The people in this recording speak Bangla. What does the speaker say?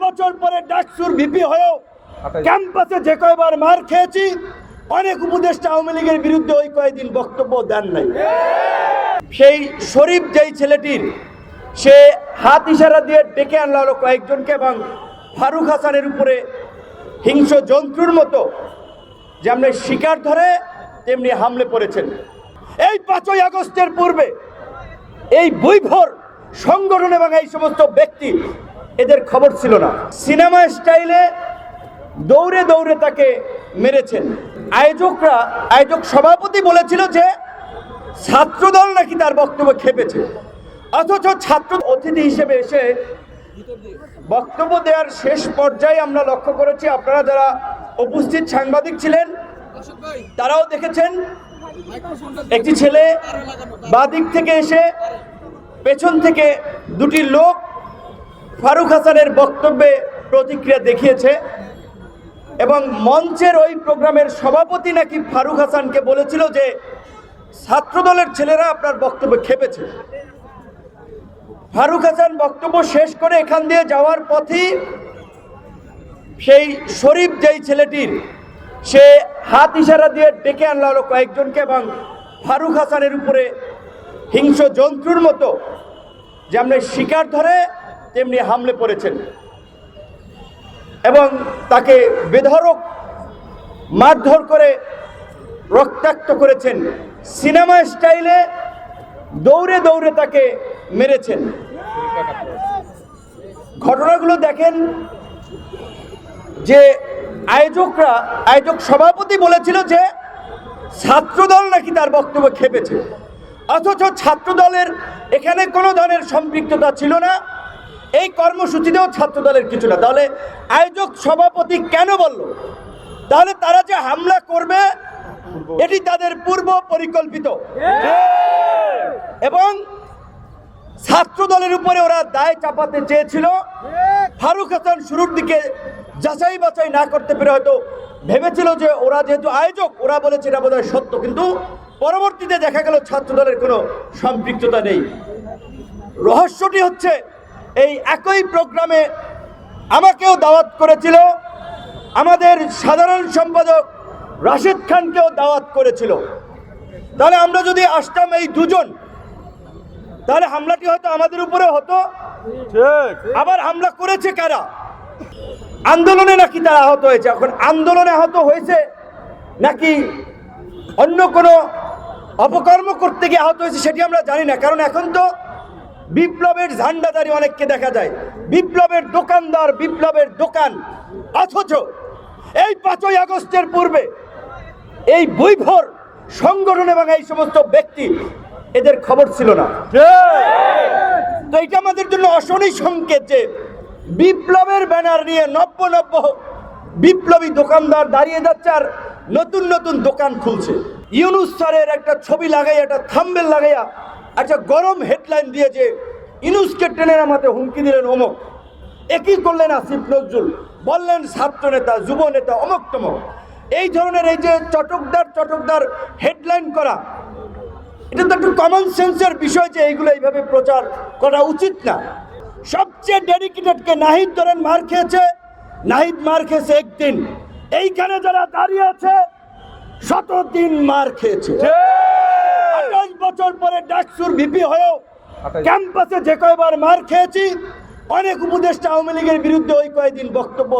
বছর পরে ডাকসুর ভিপি হয়েও ক্যাম্পাসে যে কয়বার মার খেয়েছি, অনেক উপদেষ্টা আওয়ামী লীগের বিরুদ্ধে ওই কয়েকদিন বক্তব্য দেন নাই। সেই শরীফ যেই ছেলেটির সে হাত ইশারা দিয়ে ডেকে আনলা হলো কয়েকজনকে এবং ফারুক হাসানের উপরে হিংস্র জন্তুর মতো যেমনি শিকার ধরে তেমনি হামলে পড়েছেন। এই 5ই আগস্টের পূর্বে এই বৈভর সংগঠন এবং এই সমস্ত ব্যক্তি এদের খবর ছিল না। সিনেমা স্টাইলে দৌড়ে দৌড়ে তাকে মেরেছেন। আয়োজক সভাপতি বলেছিল যে ছাত্রদল নাকি তার বক্তব্য খেপেছে, অথচ ছাত্র অতিথি হিসেবে এসে বক্তব্য দেওয়ার শেষ পর্যায়ে আমরা লক্ষ্য করেছি, আপনারা যারা উপস্থিত সাংবাদিক ছিলেন তারাও দেখেছেন, একটি ছেলে বাদিক থেকে এসে পেছন থেকে দুটি লোক ফারুক হাসানের বক্তব্যে প্রতিক্রিয়া দেখিয়েছে এবং মঞ্চের ওই প্রোগ্রামের সভাপতি নাকি ফারুক হাসানকে বলেছিল যে ছাত্রদলের ছেলেরা আপনার বক্তব্যে খেপেছে। ফারুক হাসান বক্তব্য শেষ করে এখান দিয়ে যাওয়ার পথেই সেই শরীফ যেই ছেলেটির সে হাত ইশারা দিয়ে ডেকে আনলা হলো কয়েকজনকে এবং ফারুক হাসানের উপরে হিংস্র জন্তুর মতো যেমনি শিকার ধরে তেমনি হামলে পড়েছেন এবং তাকে বেধড়ক মারধর করে রক্তাক্ত করেছেন। সিনেমা স্টাইলে দৌড়ে দৌড়ে তাকে মেরেছেন। ঘটনাগুলো দেখেন যে আয়োজক সভাপতি বলেছিল যে ছাত্রদল নাকি তার বক্তব্য খেপেছে, অথচ ছাত্রদলের এখানে কোনো ধরনের সম্পৃক্ততা ছিল না, এই কর্মসূচিতেও ছাত্রদলের কিছু না। তাহলে আয়োজক সভাপতি কেন বলল? তাহলে তারা যে হামলা করবে এটি তাদের পূর্ব পরিকল্পিত এবং ছাত্রদলের উপরে ওরা দায় চাপাতে চেয়েছিল। ফারুক হাসান শুরুর দিকে যাচাই বাছাই না করতে পেরে হয়তো ভেবেছিল যে ওরা যেহেতু আয়োজক, ওরা বলেছে এটা বোধহয় সত্য, কিন্তু পরবর্তীতে দেখা গেল ছাত্রদলের কোনো সম্পৃক্ততা নেই। রহস্যটি হচ্ছে এই একই প্রোগ্রামে আমাকেও দাওয়াত করেছিল, আমাদের সাধারণ সম্পাদক রাশেদ খানকেও দাওয়াত করেছিল। তাহলে আমরা যদি আসতাম এই দুজন, তাহলে হামলাটি হয়তো আমাদের উপরে হতো। আবার হামলা করেছে কারা? আন্দোলনে নাকি তারা আহত হয়েছে। এখন আন্দোলনে আহত হয়েছে নাকি অন্য কোনো অপকর্ম করতে গিয়ে আহত হয়েছে সেটি আমরা জানি না, কারণ এখন তো বিপ্লবের ঝান্ডাদারি অনেককে দেখা যায়, বিপ্লবের দোকানদার, বিপ্লবের দোকান। অথচ এই 5ই আগস্টের পূর্বে এই বৈভর সংগঠন এবং এই সমস্ত ব্যক্তি এদের খবর ছিল না। তো এটা আমাদের জন্য অশনি সংকেত যে বিপ্লবের ব্যানার নিয়ে নব্য বিপ্লবী দোকানদার দাঁড়িয়ে যাচ্ছে আর নতুন নতুন দোকান খুলছে। ইউনূস স্যারের একটা ছবি লাগাইয়া, একটা থাম্বনেল লাগাইয়া, একটা গরম হেডলাইন দিয়ে যে ইউনূসকে টেনে নামাতে হুমকি দিলেন অমুক, একই করলেন আসিফ নজরুল, বললেন ছাত্র নেতা, যুব নেতা, অমুক তমক। এই ধরনের এই যে চটকদার হেডলাইন করা, এটা তো একটু কমন সেন্সের বিষয় যে এইগুলো এইভাবে প্রচার করা উচিত না। সবচেয়ে ডেডিকেটেডকে নাহিদ ধরেন মার খেয়েছে, নাহিদ মার খেয়েছে একদিন, এইখানে যারা দাঁড়িয়ে আছে 100 দিন মার খেয়েছে। 28 বছর পরে ডাকসুর ভিপি হয়েও ক্যাম্পাসে যে কয়বার মার খেয়েছি, অনেক উপদেষ্টা আওয়ামী লীগের বিরুদ্ধে ওই কয়েকদিন বক্তব্য